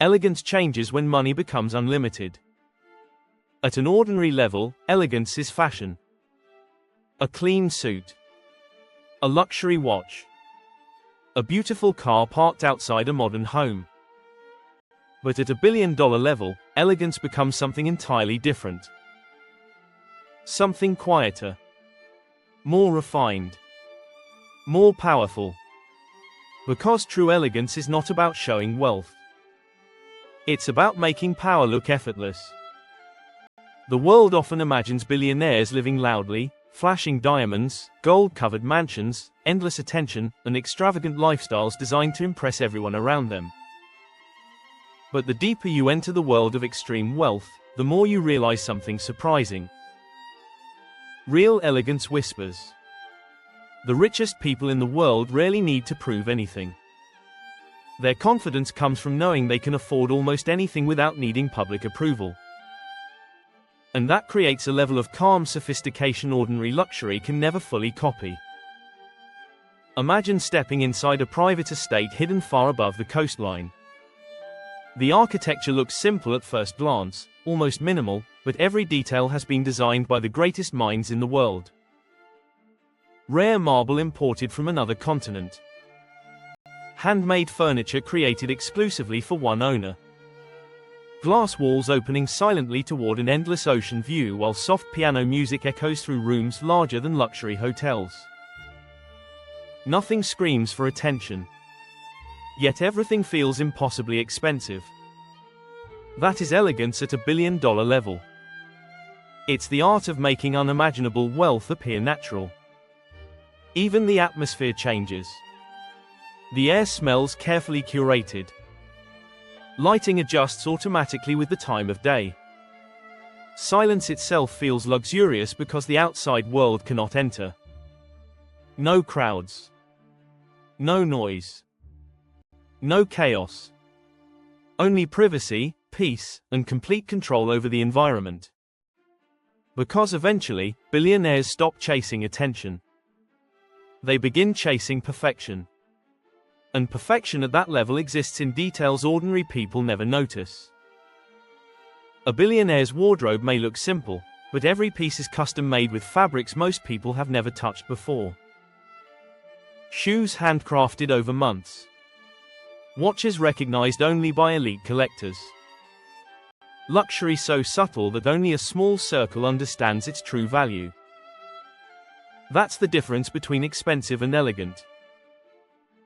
Elegance changes when money becomes unlimited. At an ordinary level, elegance is fashion. A clean suit. A luxury watch. A beautiful car parked outside a modern home. But at a billion-dollar level, elegance becomes something entirely different. Something quieter. More refined. More powerful. Because true elegance is not about showing wealth. It's about making power look effortless. The world often imagines billionaires living loudly, flashing diamonds, gold-covered mansions, endless attention, and extravagant lifestyles designed to impress everyone around them. But the deeper you enter the world of extreme wealth, the more you realize something surprising. Real elegance whispers. The richest people in the world rarely need to prove anything. Their confidence comes from knowing they can afford almost anything without needing public approval. And that creates a level of calm sophistication ordinary luxury can never fully copy. Imagine stepping inside a private estate hidden far above the coastline. The architecture looks simple at first glance, almost minimal, but every detail has been designed by the greatest minds in the world. Rare marble imported from another continent. Handmade furniture created exclusively for one owner. Glass walls opening silently toward an endless ocean view while soft piano music echoes through rooms larger than luxury hotels. Nothing screams for attention. Yet everything feels impossibly expensive. That is elegance at a billion-dollar level. It's the art of making unimaginable wealth appear natural. Even the atmosphere changes. The air smells carefully curated. Lighting adjusts automatically with the time of day. Silence itself feels luxurious because the outside world cannot enter. No crowds. No noise. No chaos. Only privacy, peace, and complete control over the environment. Because eventually, billionaires stop chasing attention. They begin chasing perfection. And perfection at that level exists in details ordinary people never notice. A billionaire's wardrobe may look simple, but every piece is custom made with fabrics most people have never touched before. Shoes handcrafted over months. Watches recognized only by elite collectors. Luxury so subtle that only a small circle understands its true value. That's the difference between expensive and elegant.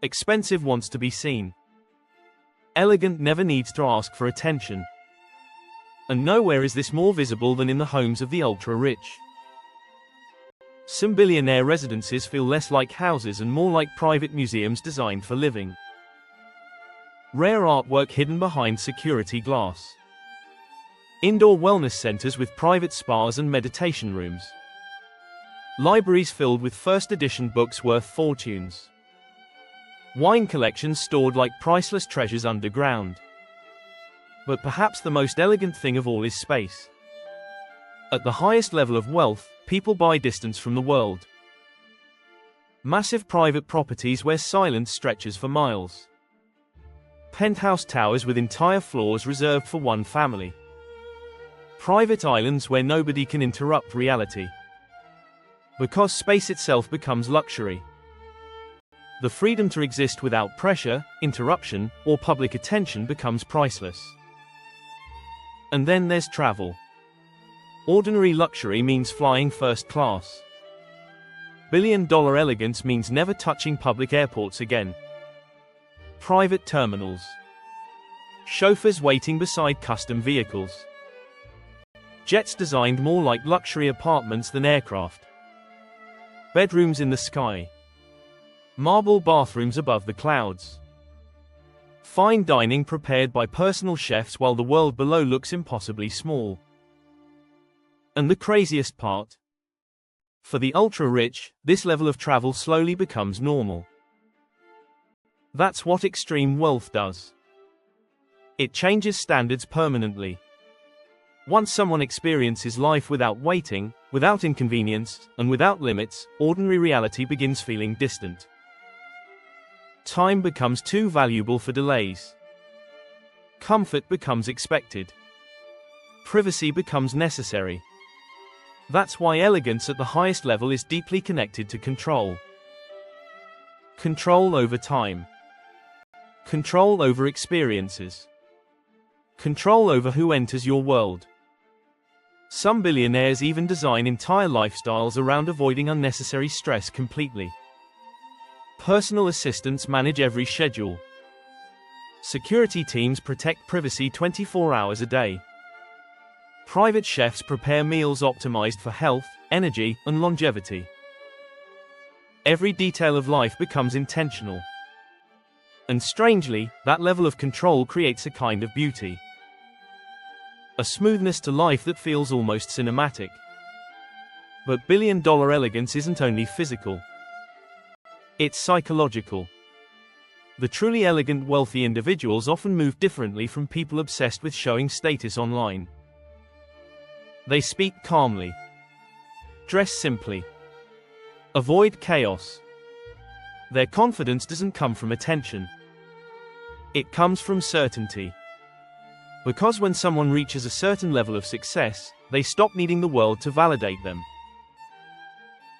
Expensive wants to be seen. Elegant never needs to ask for attention. And nowhere is this more visible than in the homes of the ultra-rich. Some billionaire residences feel less like houses and more like private museums designed for living. Rare artwork hidden behind security glass. Indoor wellness centers with private spas and meditation rooms. Libraries filled with first-edition books worth fortunes. Wine collections stored like priceless treasures underground. But perhaps the most elegant thing of all is space. At the highest level of wealth, people buy distance from the world. Massive private properties where silence stretches for miles. Penthouse towers with entire floors reserved for one family. Private islands where nobody can interrupt reality. Because space itself becomes luxury. The freedom to exist without pressure, interruption, or public attention becomes priceless. And then there's travel. Ordinary luxury means flying first class. Billion-dollar elegance means never touching public airports again. Private terminals. Chauffeurs waiting beside custom vehicles. Jets designed more like luxury apartments than aircraft. Bedrooms in the sky. Marble bathrooms above the clouds. Fine dining prepared by personal chefs while the world below looks impossibly small. And the craziest part? For the ultra-rich, this level of travel slowly becomes normal. That's what extreme wealth does. It changes standards permanently. Once someone experiences life without waiting, without inconvenience, and without limits, ordinary reality begins feeling distant. Time becomes too valuable for delays. Comfort becomes expected. Privacy becomes necessary. That's why elegance at the highest level is deeply connected to control. Control over time. Control over experiences. Control over who enters your world. Some billionaires even design entire lifestyles around avoiding unnecessary stress completely. Personal assistants manage every schedule. Security teams protect privacy 24 hours a day. Private chefs prepare meals optimized for health, energy, and longevity. Every detail of life becomes intentional. And strangely, that level of control creates a kind of beauty. A smoothness to life that feels almost cinematic. But billion-dollar elegance isn't only physical. It's psychological. The truly elegant, wealthy individuals often move differently from people obsessed with showing status online. They speak calmly. Dress simply. Avoid chaos. Their confidence doesn't come from attention. It comes from certainty. Because when someone reaches a certain level of success, they stop needing the world to validate them.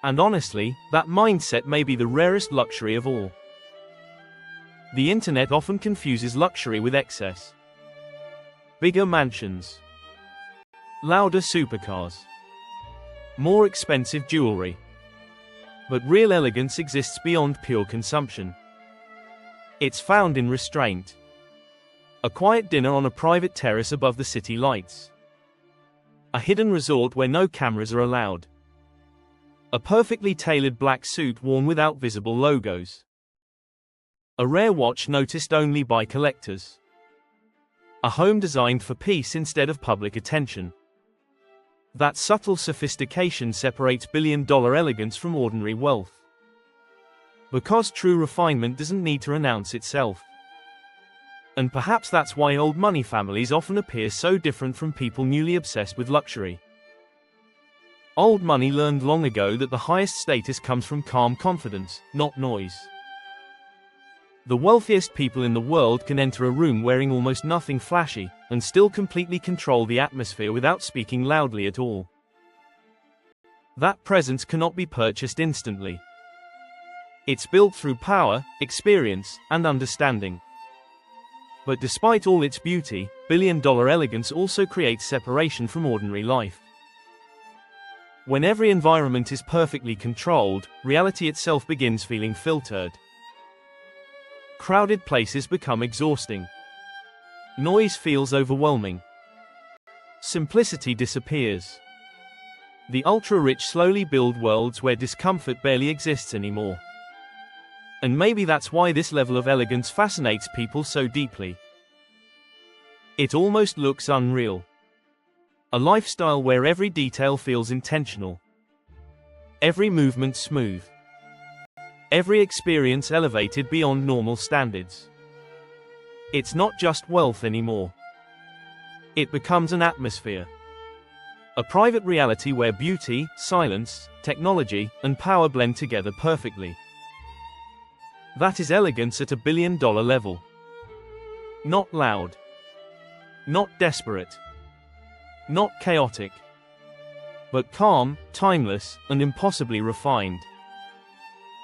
And honestly, that mindset may be the rarest luxury of all. The internet often confuses luxury with excess. Bigger mansions. Louder supercars. More expensive jewelry. But real elegance exists beyond pure consumption. It's found in restraint. A quiet dinner on a private terrace above the city lights. A hidden resort where no cameras are allowed. A perfectly tailored black suit worn without visible logos. A rare watch noticed only by collectors. A home designed for peace instead of public attention. That subtle sophistication separates billion-dollar elegance from ordinary wealth. Because true refinement doesn't need to announce itself. And perhaps that's why old money families often appear so different from people newly obsessed with luxury. Old money learned long ago that the highest status comes from calm confidence, not noise. The wealthiest people in the world can enter a room wearing almost nothing flashy, and still completely control the atmosphere without speaking loudly at all. That presence cannot be purchased instantly. It's built through power, experience, and understanding. But despite all its beauty, billion-dollar elegance also creates separation from ordinary life. When every environment is perfectly controlled, reality itself begins feeling filtered. Crowded places become exhausting. Noise feels overwhelming. Simplicity disappears. The ultra-rich slowly build worlds where discomfort barely exists anymore. And maybe that's why this level of elegance fascinates people so deeply. It almost looks unreal. A lifestyle where every detail feels intentional. Every movement smooth. Every experience elevated beyond normal standards. It's not just wealth anymore. It becomes an atmosphere. A private reality where beauty, silence, technology, and power blend together perfectly. That is elegance at a billion-dollar level. Not loud. Not desperate. Not chaotic. But calm, timeless, and impossibly refined.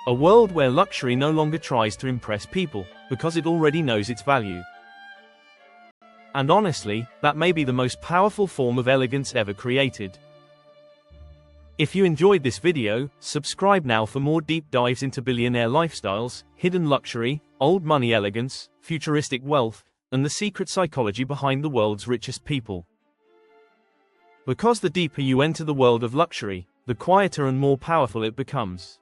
A world where luxury no longer tries to impress people, because it already knows its value. And honestly, that may be the most powerful form of elegance ever created. If you enjoyed this video, subscribe now for more deep dives into billionaire lifestyles, hidden luxury, old money elegance, futuristic wealth, and the secret psychology behind the world's richest people. Because the deeper you enter the world of luxury, the quieter and more powerful it becomes.